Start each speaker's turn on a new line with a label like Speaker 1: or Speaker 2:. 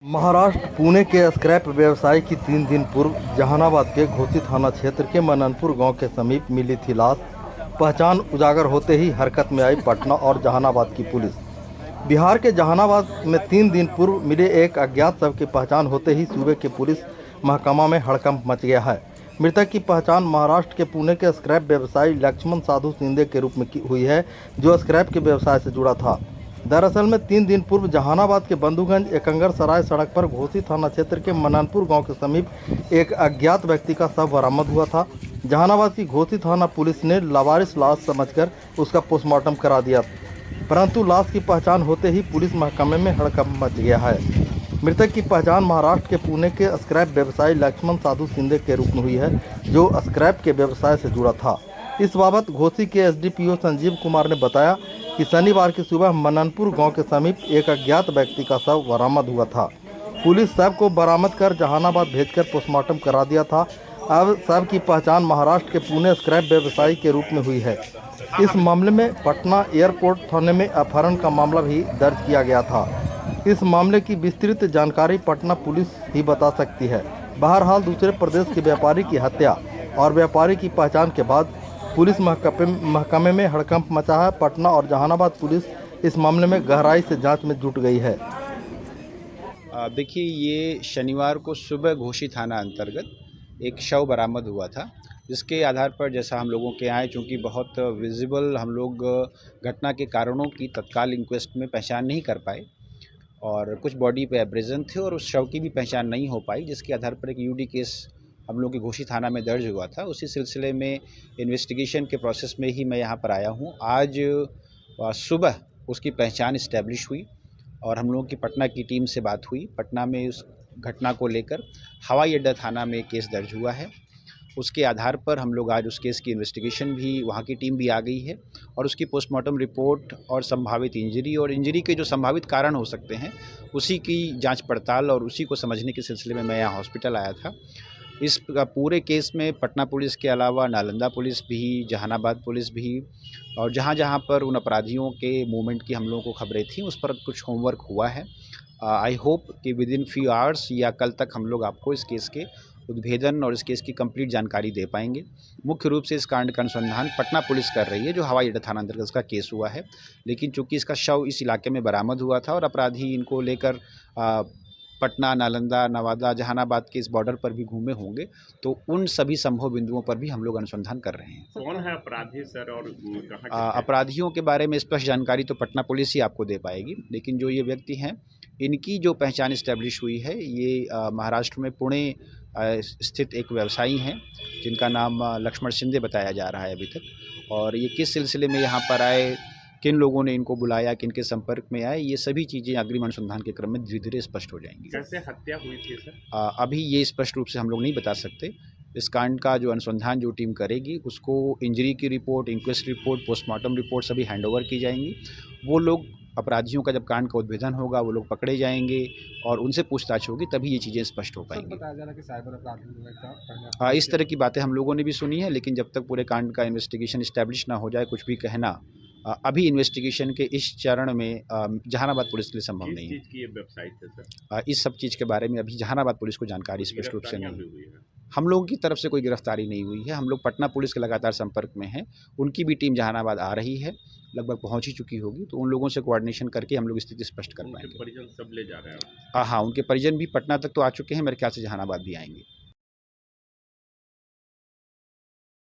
Speaker 1: महाराष्ट्र पुणे के स्क्रैप व्यवसायी की 3 दिन पूर्व जहानाबाद के घोसी थाना क्षेत्र के मननपुर गांव के समीप मिली थी लाश। पहचान उजागर होते ही हरकत में आई पटना और जहानाबाद की पुलिस। बिहार के जहानाबाद में 3 दिन पूर्व मिले एक अज्ञात शव की पहचान होते ही सूबे के पुलिस महकमा में हड़कंप मच गया है। मृतक की पहचान महाराष्ट्र के पुणे के स्क्रैप व्यवसायी लक्ष्मण साधु शिंदे के रूप में हुई है, जो स्क्रैप के व्यवसाय से जुड़ा था। दरअसल में 3 दिन पूर्व जहानाबाद के बंधुगंज एकंगर सराय सड़क पर घोसी थाना क्षेत्र के मननपुर गांव के समीप एक अज्ञात व्यक्ति का शव बरामद हुआ था। जहानाबाद की घोसी थाना पुलिस ने लावारिस लाश समझकर उसका पोस्टमार्टम करा दिया, परंतु लाश की पहचान होते ही पुलिस महकमे में हड़कंप मच गया है। मृतक की पहचान महाराष्ट्र के पुणे के स्क्रैप व्यवसायी लक्ष्मण साधु शिंदे के रूप में हुई है, जो स्क्रैप के व्यवसाय से जुड़ा था। इस बाबत घोसी के एसडीपीओ संजीव कुमार ने बताया कि शनिवार की सुबह मननपुर गांव के समीप एक अज्ञात व्यक्ति का शव बरामद हुआ था। पुलिस शव को बरामद कर जहानाबाद भेजकर पोस्टमार्टम करा दिया था। अब शव की पहचान महाराष्ट्र के पुणे स्क्रैप व्यवसायी के रूप में हुई है। इस मामले में पटना एयरपोर्ट थाने में अपहरण का मामला भी दर्ज किया गया था। इस मामले की विस्तृत जानकारी पटना पुलिस ही बता सकती है। बहरहाल दूसरे प्रदेश के व्यापारी की हत्या और व्यापारी की पहचान के बाद पुलिस महकमे में हड़कंप मचा है। पटना और जहानाबाद पुलिस इस मामले में गहराई से जांच में जुट गई है।
Speaker 2: देखिए, ये शनिवार को सुबह घोसी थाना अंतर्गत एक शव बरामद हुआ था, जिसके आधार पर जैसा हम लोगों के यहाँ चूँकि बहुत विजिबल हम लोग घटना के कारणों की तत्काल इंक्वेस्ट में पहचान नहीं कर पाए और कुछ बॉडी पे एब्रेजन थे और उस शव की भी पहचान नहीं हो पाई, जिसके आधार पर एक यूडी केस हम लोग के घोसी थाना में दर्ज हुआ था। उसी सिलसिले में इन्वेस्टिगेशन के प्रोसेस में ही मैं यहाँ पर आया हूँ। आज सुबह उसकी पहचान इस्टेब्लिश हुई और हम लोगों की पटना की टीम से बात हुई। पटना में उस घटना को लेकर हवाई अड्डा थाना में केस दर्ज हुआ है। उसके आधार पर हम लोग आज उस केस की इन्वेस्टिगेशन भी, वहाँ की टीम भी आ गई है और उसकी पोस्टमार्टम रिपोर्ट और संभावित इंजरी के जो संभावित कारण हो सकते हैं, उसी की जांच पड़ताल और उसी को समझने के सिलसिले में मैं यहाँ हॉस्पिटल आया था। इस पूरे केस में पटना पुलिस के अलावा नालंदा पुलिस भी, जहानाबाद पुलिस भी और जहाँ पर उन अपराधियों के मूवमेंट की हम लोगों को खबरें थीं, उस पर कुछ होमवर्क हुआ है। आई होप कि विद इन फ्यू आवर्स या कल तक हम लोग आपको इस केस के उद्भेदन और इस केस की कंप्लीट जानकारी दे पाएंगे। मुख्य रूप से इस कांड का अनुसंधान पटना पुलिस कर रही है, जो हवाई अड्डा थाना अंतर्गत इसका केस हुआ है। लेकिन चूंकि इसका शव इस इलाके में बरामद हुआ था और अपराधी इनको लेकर पटना, नालंदा, नवादा, जहानाबाद के इस बॉर्डर पर भी घूमे होंगे, तो उन सभी संभव बिंदुओं पर भी हम लोग अनुसंधान कर रहे हैं।
Speaker 3: कौन है अपराधी सर और कहाँ के?
Speaker 2: अपराधियों के बारे में स्पष्ट जानकारी तो पटना पुलिस ही आपको दे पाएगी, लेकिन जो ये व्यक्ति हैं, इनकी जो पहचान इस्टेब्लिश हुई है, ये महाराष्ट्र में पुणे स्थित एक व्यवसायी हैं, जिनका नाम लक्ष्मण शिंदे बताया जा रहा है अभी तक। और ये किस सिलसिले में यहाँ पर आए, किन लोगों ने इनको बुलाया, किन के संपर्क में आए, ये सभी चीज़ें अग्रिम अनुसंधान के क्रम में धीरे धीरे स्पष्ट हो जाएंगी।
Speaker 3: कैसे हत्या हुई थी सर?
Speaker 2: अभी ये स्पष्ट रूप से हम लोग नहीं बता सकते। इस कांड का जो अनुसंधान जो टीम करेगी, उसको इंजरी की report, inquest report, postmortem report सभी हैंडओवर की जाएंगी। वो लोग, अपराधियों का जब कांड का उद्भेदन होगा, वो लोग पकड़े जाएंगे और उनसे पूछताछ होगी, तभी ये चीज़ें स्पष्ट हो पाएंगी।
Speaker 3: बताया जा रहा है कि साइबर अपराधी
Speaker 2: इस तरह की बातें हम लोगों ने भी सुनी है, लेकिन जब तक पूरे कांड का इन्वेस्टिगेशन इस्टेब्लिश ना हो जाए, कुछ भी कहना अभी इन्वेस्टिगेशन के इस चरण में जहानाबाद पुलिस के लिए संभव नहीं है।
Speaker 3: किस चीज़ की ये वेबसाइट है सर?
Speaker 2: इस सब चीज़ के बारे में अभी जहानाबाद पुलिस को जानकारी स्पष्ट रूप से नहीं
Speaker 3: हुई है।
Speaker 2: हम लोगों की तरफ से कोई गिरफ्तारी नहीं हुई है। हम लोग पटना पुलिस के लगातार संपर्क में हैं। उनकी भी टीम जहानाबाद आ रही है, लगभग पहुंच ही चुकी होगी, तो उन लोगों से कोऑर्डिनेशन करके हम लोग स्थिति स्पष्ट कर पाएंगे।
Speaker 3: परिजन सब ले जा रहे हैं?
Speaker 2: हाँ, उनके परिजन भी पटना तक तो आ चुके हैं, मेरे ख्याल से जहानाबाद भी आएंगे।